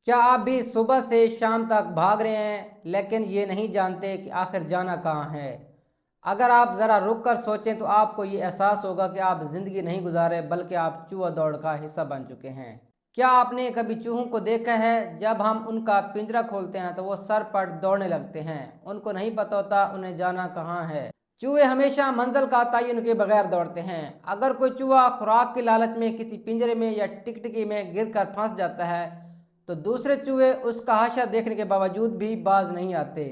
क्या आप भी सुबह से शाम तक भाग रहे हैं लेकिन ये नहीं जानते कि आखिर जाना कहाँ है? अगर आप ज़रा रुक कर सोचें तो आपको ये एहसास होगा कि आप ज़िंदगी नहीं गुजारे बल्कि आप चूहा दौड़ का हिस्सा बन चुके हैं। क्या आपने कभी चूहों को देखा है? जब हम उनका पिंजरा खोलते हैं तो वो सर पर दौड़ने लगते हैं। उनको नहीं पता होता उन्हें जाना कहाँ है। चूहे हमेशा मंजिल का तयन के बगैर दौड़ते हैं। अगर कोई चूहा खुराक के लालच में किसी पिंजरे में या टिकटिकी में गिर कर फंस जाता है तो दूसरे चूहे उसका हाशिया देखने के बावजूद भी बाज नहीं आते।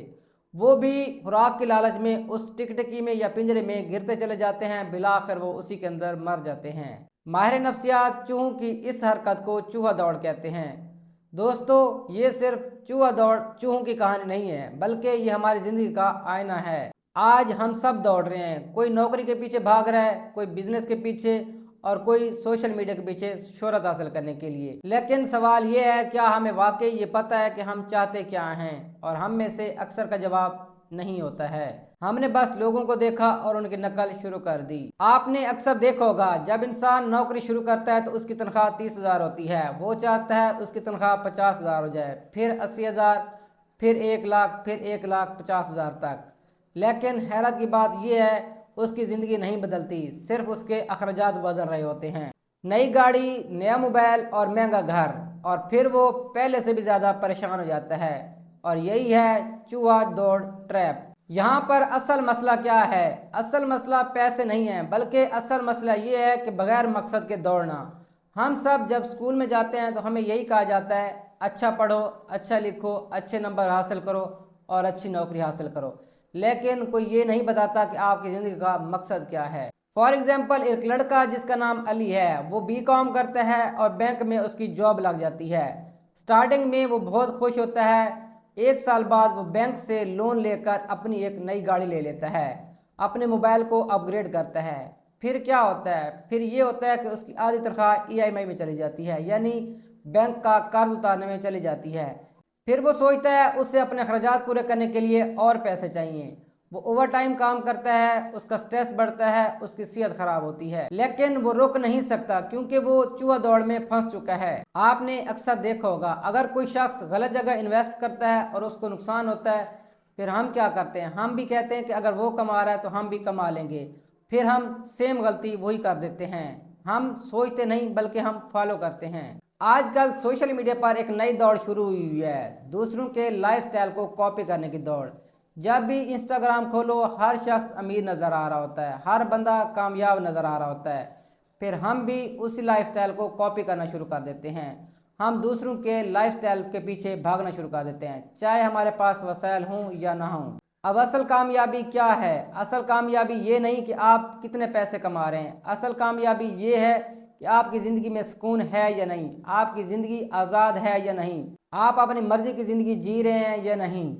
वो भी खुराक के लालच में उस टिकटिकी में या पिंजरे में गिरते चले जाते हैं। बिलाखिर वो उसी के अंदर मर जाते हैं। माहिर नफ्सियात चूहों की इस हरकत को चूहा दौड़ कहते हैं। दोस्तों, ये सिर्फ चूहा दौड़ चूहों की कहानी नहीं है बल्कि ये हमारी ज़िंदगी का आईना है। आज हम सब दौड़ रहे हैं। कोई नौकरी के पीछे भाग रहा है, कोई बिजनेस के पीछे और कोई सोशल मीडिया के पीछे शोहरत हासिल करने के लिए। लेकिन सवाल ये है, क्या हमें वाकई ये पता है कि हम चाहते क्या हैं? और हम में से अक्सर का जवाब नहीं होता है। हमने बस लोगों को देखा और उनकी नकल शुरू कर दी। आपने अक्सर देखा होगा, जब इंसान नौकरी शुरू करता है तो उसकी तनख्वाह 30,000 होती है। वो चाहता है उसकी तनख्वाह 50,000 हो जाए, फिर 80,000, फिर 1 लाख, फिर 1,50,000 तक। लेकिन हैरत की बात यह है, उसकी ज़िंदगी नहीं बदलती, सिर्फ उसके अखराजात बदल रहे होते हैं। नई गाड़ी, नया मोबाइल और महंगा घर, और फिर वो पहले से भी ज़्यादा परेशान हो जाता है। और यही है चूहा दौड़ ट्रैप। यहाँ पर असल मसला क्या है? असल मसला पैसे नहीं है बल्कि असल मसला ये है कि बगैर मकसद के दौड़ना। हम सब जब स्कूल में जाते हैं तो हमें यही कहा जाता है, अच्छा पढ़ो, अच्छा लिखो, अच्छे नंबर हासिल करो और अच्छी नौकरी हासिल करो। लेकिन कोई ये नहीं बताता कि आपकी ज़िंदगी का मकसद क्या है। फॉर एग्जाम्पल, एक लड़का जिसका नाम अली है, वो बीकॉम करता है और बैंक में उसकी जॉब लग जाती है। स्टार्टिंग में वो बहुत खुश होता है। 1 साल बाद वो बैंक से लोन लेकर अपनी एक नई गाड़ी ले लेता है, अपने मोबाइल को अपग्रेड करता है। फिर क्या होता है? फिर ये होता है कि उसकी आधी तनख्वाह ईएमआई में चली जाती है, यानी बैंक का कर्ज उतारने में चली जाती है। फिर वो सोचता है उससे अपने अखराजात पूरे करने के लिए और पैसे चाहिए। वो ओवर टाइम काम करता है, उसका स्ट्रेस बढ़ता है, उसकी सेहत खराब होती है। लेकिन वो रुक नहीं सकता क्योंकि वो चूहा दौड़ में फंस चुका है। आपने अक्सर देखा होगा, अगर कोई शख्स गलत जगह इन्वेस्ट करता है और उसको नुकसान होता है, फिर हम क्या करते हैं? हम भी कहते हैं कि अगर वो कमा रहा है तो हम भी कमा लेंगे। फिर हम सेम गलती वही कर देते हैं। हम सोचते नहीं बल्कि हम फॉलो करते हैं। आजकल सोशल मीडिया पर एक नई दौड़ शुरू हुई है, दूसरों के लाइफस्टाइल को कॉपी करने की दौड़। जब भी इंस्टाग्राम खोलो, हर शख्स अमीर नज़र आ रहा होता है, हर बंदा कामयाब नज़र आ रहा होता है। फिर हम भी उसी लाइफस्टाइल को कॉपी करना शुरू कर देते हैं। हम दूसरों के लाइफस्टाइल के पीछे भागना शुरू कर देते हैं, चाहे हमारे पास वसाइल हों या ना हों। अब असल कामयाबी क्या है? असल कामयाबी ये नहीं कि आप कितने पैसे कमा रहे हैं। असल कामयाबी ये है कि आपकी ज़िंदगी में सुकून है या नहीं, आपकी ज़िंदगी आज़ाद है या नहीं, आप अपनी मर्ज़ी की ज़िंदगी जी रहे हैं या नहीं।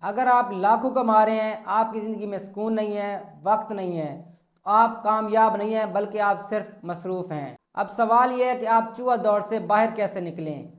अगर आप लाखों कमा रहे हैं, आपकी ज़िंदगी में सुकून नहीं है, वक्त नहीं है, तो आप कामयाब नहीं हैं बल्कि आप सिर्फ मसरूफ़ हैं। अब सवाल यह है कि आप चूहा दौड़ से बाहर कैसे निकलें।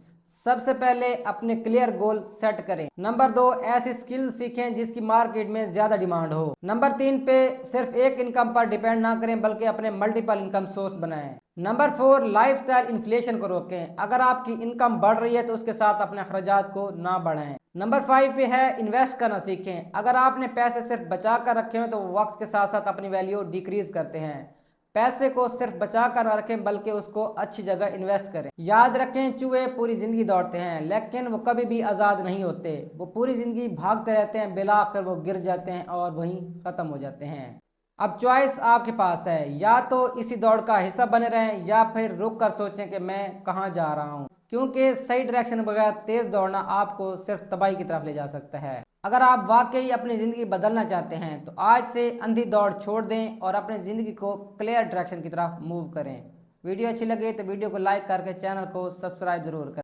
सबसे पहले अपने क्लियर गोल सेट करें। नंबर 2, ऐसी स्किल सीखें जिसकी मार्केट में ज़्यादा डिमांड हो। नंबर 3 पे सिर्फ एक इनकम पर डिपेंड ना करें बल्कि अपने मल्टीपल इनकम सोर्स बनाएं। नंबर 4, लाइफस्टाइल इन्फ्लेशन को रोकें। अगर आपकी इनकम बढ़ रही है तो उसके साथ अपने अखराजात को ना बढ़ाएं। नंबर 5 पे है इन्वेस्ट करना सीखें। अगर आपने पैसे सिर्फ बचा कर रखे हैं तो वक्त के साथ साथ अपनी वैल्यू डिक्रीज करते हैं। पैसे को सिर्फ बचा कर न रखें बल्कि उसको अच्छी जगह इन्वेस्ट करें। याद रखें, चूहे पूरी जिंदगी दौड़ते हैं लेकिन वो कभी भी आज़ाद नहीं होते। वो पूरी जिंदगी भागते रहते हैं, बिलाखिर वो गिर जाते हैं और वहीं ख़त्म हो जाते हैं। अब चॉइस आपके पास है, या तो इसी दौड़ का हिस्सा बने रहें या फिर रुक कर सोचें कि मैं कहाँ जा रहा हूँ, क्योंकि सही डायरेक्शन बगैर तेज दौड़ना आपको सिर्फ तबाही की तरफ ले जा सकता है। अगर आप वाकई अपनी ज़िंदगी बदलना चाहते हैं तो आज से अंधी दौड़ छोड़ दें और अपनी ज़िंदगी को क्लियर डायरेक्शन की तरफ मूव करें। वीडियो अच्छी लगे तो वीडियो को लाइक करके चैनल को सब्सक्राइब जरूर करें।